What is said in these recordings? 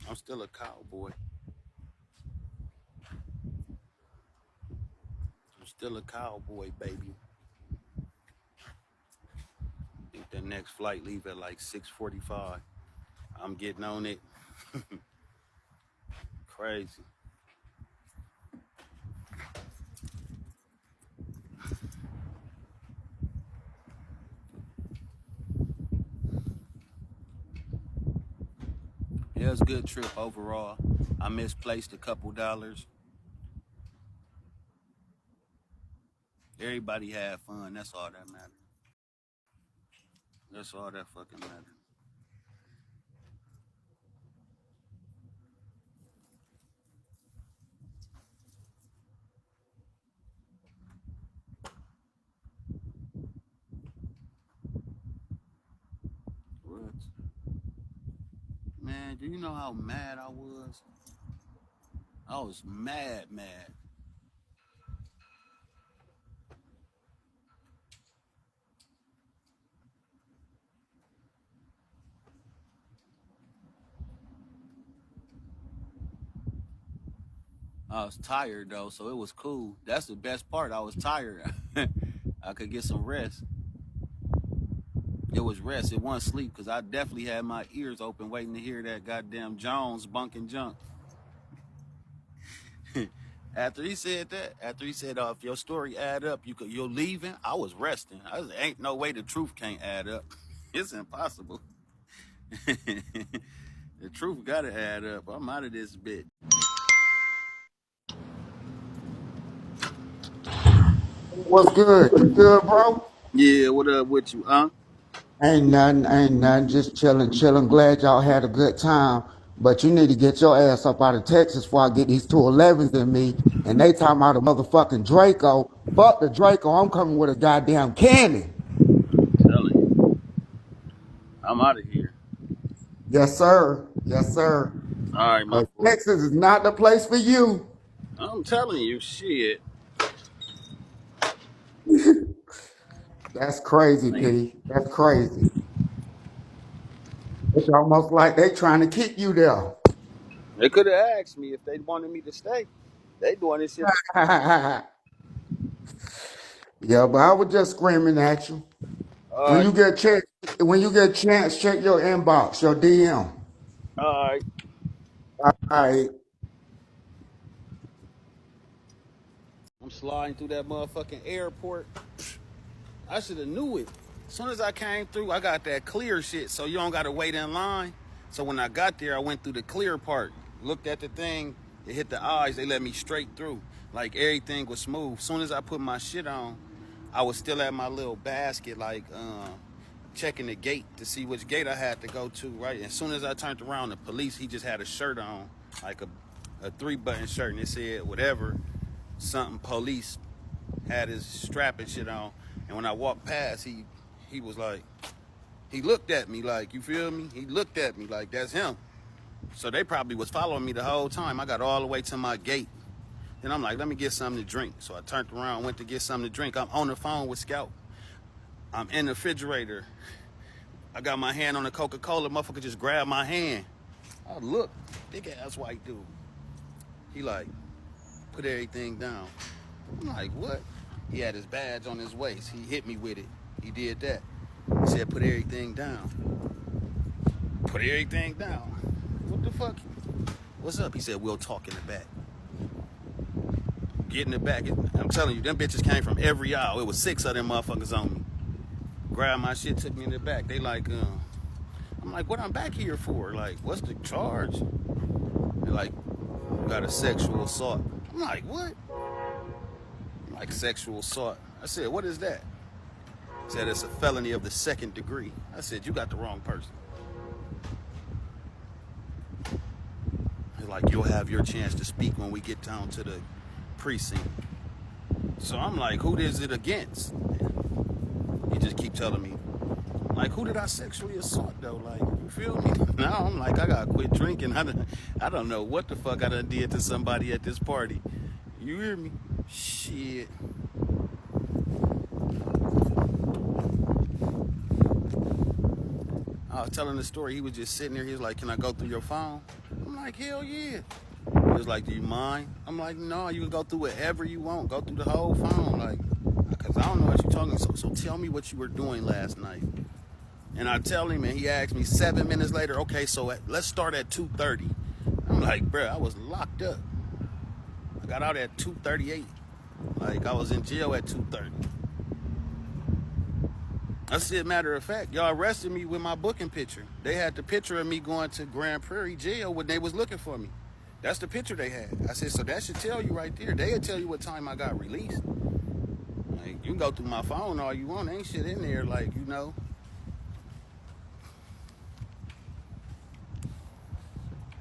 I'm still a cowboy. I'm still a cowboy, baby. I think the next flight leave at like 6:45. I'm getting on it. Crazy. Yeah, it was a good trip overall. I misplaced a couple dollars. Everybody had fun. That's all that matters. That's all that fucking matters. What? Man, do you know how mad I was? I was mad, mad. I was tired though, so it was cool. That's the best part. I was tired. I could get some rest. It was rest. It wasn't sleep because I definitely had my ears open waiting to hear that goddamn Jones bunking junk. After he said that, after he said, if your story add up, you're leaving, I was resting. Ain't no way the truth can't add up. It's impossible. The truth gotta add up. I'm out of this bitch. What's good? You good, bro? Yeah, what up with you, huh? Ain't nothing. Just chilling, chilling. Glad y'all had a good time. But you need to get your ass up out of Texas before I get these 211s in me. And they talking about a motherfucking Draco. Fuck the Draco. I'm coming with a goddamn cannon. Telling you, I'm out of here. Yes, sir. Yes, sir. All right, my Because boy. Texas is not the place for you. I'm telling you, shit. That's crazy, Like, P. That's crazy. It's almost like they trying to keep you there. they could have asked me if they wanted me to stay. They doing this shit. Yeah, but I was just screaming at you. All When right, you get check, when you get a chance, check your inbox, your DM. all right. All right. I'm sliding through that motherfucking airport. I should have knew it. As soon as I came through, I got that clear shit, so you don't gotta wait in line. So when I got there, I went through the clear part, looked at the thing, it hit the eyes, they let me straight through. Like everything was smooth. As soon as I put my shit on, I was still at my little basket, like checking the gate to see which gate I had to go to, right? As soon as I turned around, the police, he just had a shirt on, like a 3-button shirt, and it said whatever, something police, had his strap and shit on. And when I walked past, he was like, he looked at me like, you feel me? He looked at me like, that's him. So they probably was following me the whole time. I got all the way to my gate. Then I'm like, let me get something to drink. So I turned around, went to get something to drink. I'm on the phone with Scout. I'm in the refrigerator. I got my hand on the Coca-Cola. Motherfucker just grabbed my hand. I look, big ass white dude. He like, put everything down. I'm like, what? He had his badge on his waist. He hit me with it. He did that. He said, put everything down. Put everything down. What the fuck? What's up? He said, we'll talk in the back. Get in the back. I'm telling you, them bitches came from every aisle. It was 6 of them motherfuckers on me. Grabbed my shit, took me in the back. They like, I'm like, what I'm back here for? Like, what's the charge? They're like, you got a sexual assault. I'm like, what? I'm like, sexual assault. I said, what is that? He said, it's a felony of the 2nd degree. I said, you got the wrong person. They're like, you'll have your chance to speak when we get down to the precinct. So I'm like, who is it against? He just keep telling me, like, who did I sexually assault though? Like, you feel me? Now I'm like, I gotta quit drinking. I don't know what the fuck I done did to somebody at this party. You hear me? Shit. I was telling the story. He was just sitting there. He was like, "Can I go through your phone?" I'm like, "Hell yeah." He was like, "Do you mind?" I'm like, "No, you can go through whatever you want. Go through the whole phone, like, cause I don't know what you're talking. So tell me what you were doing last night." And I tell him, and he asked me 7 minutes later, "Okay, so let's start at 2:30." I'm like, "Bruh, I was locked up. I got out at 2:38. Like, I was in jail at 2:30." I said, matter of fact, y'all arrested me with my booking picture. They had the picture of me going to Grand Prairie jail when they was looking for me. That's the picture they had. I said, so that should tell you right there. They'll tell you what time I got released. Like, you can go through my phone all you want. Ain't shit in there, like, you know.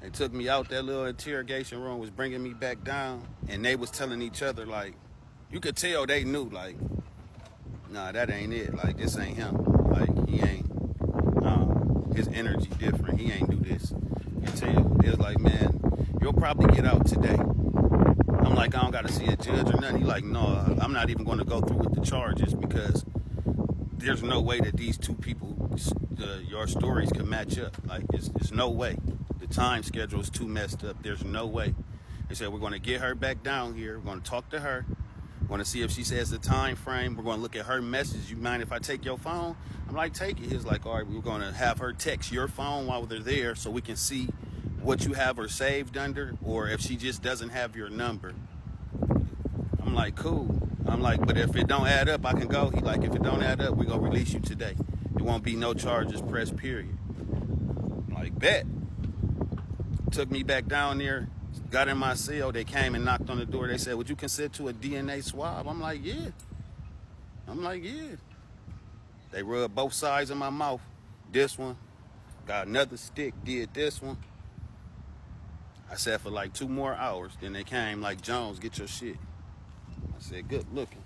They took me out that little interrogation room, was bringing me back down, and they was telling each other, like, you could tell they knew, like, nah, that ain't it. Like, this ain't him. Like, he ain't, his energy different. He ain't do this. You can tell. It was like, man, you'll probably get out today. I'm like, I don't got to see a judge or nothing. He like, no, I'm not even going to go through with the charges because there's no way that these two people, your stories can match up. Like, it's no way. The time schedule is too messed up. There's no way. They said, we're going to get her back down here. We're going to talk to her. We're going to see if she says the time frame. We're going to look at her message. You mind if I take your phone? I'm like, take it. He's like, all right, we're going to have her text your phone while they're there so we can see what you have her saved under, or if she just doesn't have your number. I'm like, cool. I'm like, but if it don't add up, I can go. He like, if it don't add up, we're going to release you today. It won't be no charges pressed, period. I'm like, bet. Took me back down there, got in my cell. They came and knocked on the door. They said, would you consent to a DNA swab? I'm like, yeah. They rubbed both sides of my mouth. This one, got another stick, did this one. I sat for like 2 more hours. Then they came like, Jones, get your shit. I said, good looking.